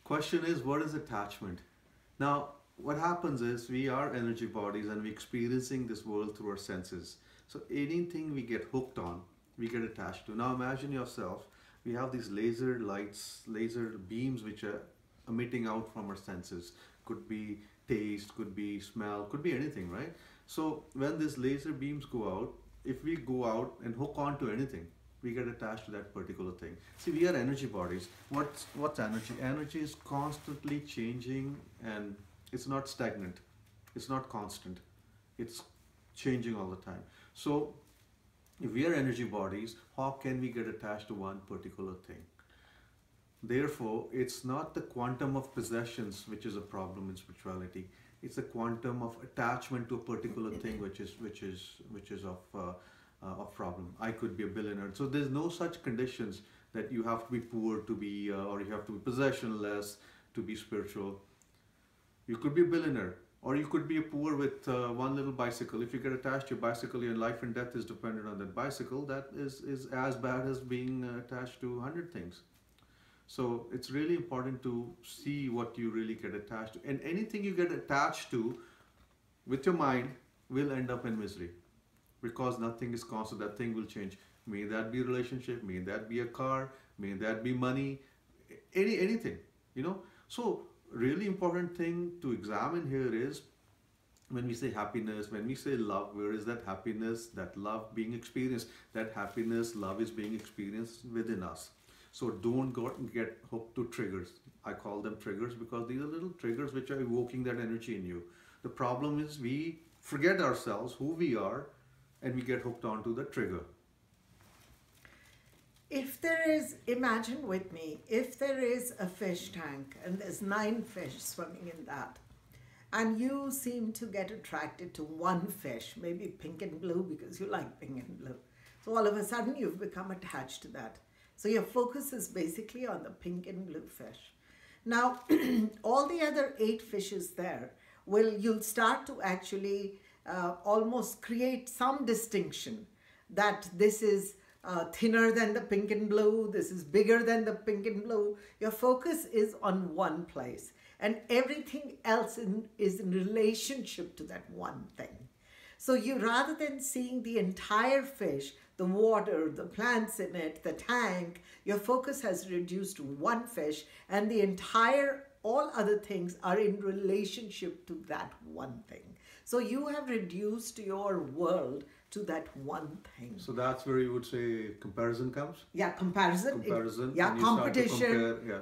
Question is, what is attachment? Now, what happens is we are energy bodies and we're experiencing this world through our senses. So anything we get hooked on, we get attached to. Now imagine yourself, we have these laser lights, laser beams which are emitting out from our senses. Could be taste, could be smell, could be anything, right? So when these laser beams go out, if we go out and hook on to anything, we get attached to that particular thing. See, we are energy bodies. What's energy? Energy is constantly changing and it's not stagnant. It's not constant. It's changing all the time. So if we are energy bodies, how can we get attached to one particular thing? Therefore, it's not the quantum of possessions which is a problem in spirituality. It's the quantum of attachment to a particular thing which is of problem. I could be a billionaire. So there's no such conditions that you have to be poor to be, or you have to be possessionless to be spiritual. You could be a billionaire, or you could be a poor with one little bicycle. If you get attached to your bicycle, your life and death is dependent on that bicycle. That is as bad as being attached to 100 things. So it's really important to see what you really get attached to. And anything you get attached to with your mind will end up in misery. Because nothing is constant, that thing will change. May that be a relationship, may that be a car, may that be money, anything, you know. So really important thing to examine here is when we say happiness, when we say love, where is that happiness, that love being experienced? That happiness, love is being experienced within us. So don't get hooked to triggers. I call them triggers because these are little triggers which are evoking that energy in you. The problem is we forget ourselves, who we are, and we get hooked onto the trigger. If there is, imagine with me, if there is a fish tank and there's 9 fish swimming in that, and you seem to get attracted to one fish, maybe pink and blue because you like pink and blue. So all of a sudden you've become attached to that. So your focus is basically on the pink and blue fish. Now, all the other 8 fishes there, you'll start to actually almost create some distinction that this is thinner than the pink and blue, this is bigger than the pink and blue. Your focus is on one place and everything else is in relationship to that one thing. So you, rather than seeing the entire fish, the water, the plants in it, the tank, your focus has reduced to one fish and all other things are in relationship to that one thing. So you have reduced your world to that one thing. So that's where you would say comparison comes? Yeah, comparison. Yeah, competition.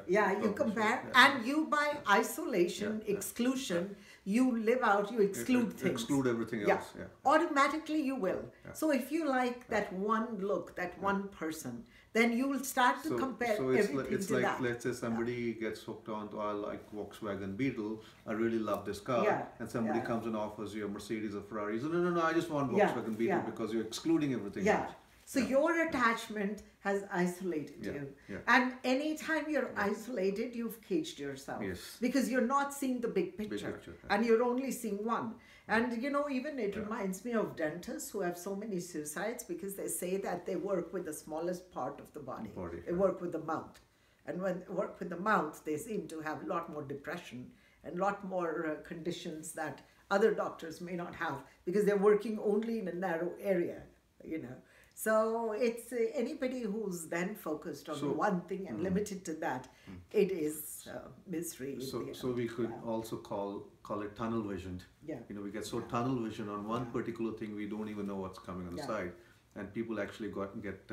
You compare. Yeah. And you, by isolation, exclusion, you live out, you exclude things. Exclude everything else. Yeah. Automatically you will. Yeah. So if you like that one look, that one person, then you will start to compare everything to that. It's like, let's say somebody gets hooked on to, I like Volkswagen Beetle, I really love this car, and somebody comes and offers you a Mercedes or Ferrari. So no, I just want Volkswagen Beetle because you're excluding everything else. So your attachment has isolated you. Yeah. And anytime you're isolated, you've caged yourself. Yes. Because you're not seeing the big picture. And you're only seeing one. And you know, even it reminds me of dentists who have so many suicides because they say that they work with the smallest part of the body. They work with the mouth. And when they work with the mouth, they seem to have a lot more depression and a lot more conditions that other doctors may not have because they're working only in a narrow area, you know. So it's anybody who's then focused on one thing and limited to that, it is misery. So we could also call it tunnel vision. Yeah. You know, we get so tunnel vision on one particular thing, we don't even know what's coming on the side. And people actually get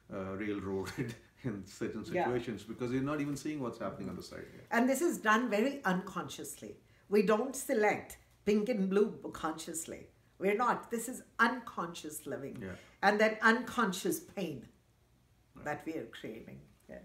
railroaded in certain situations because they're not even seeing what's happening on the side. And this is done very unconsciously. We don't select pink and blue consciously. We're not. This is unconscious living. And then unconscious pain that we are creating. Yeah.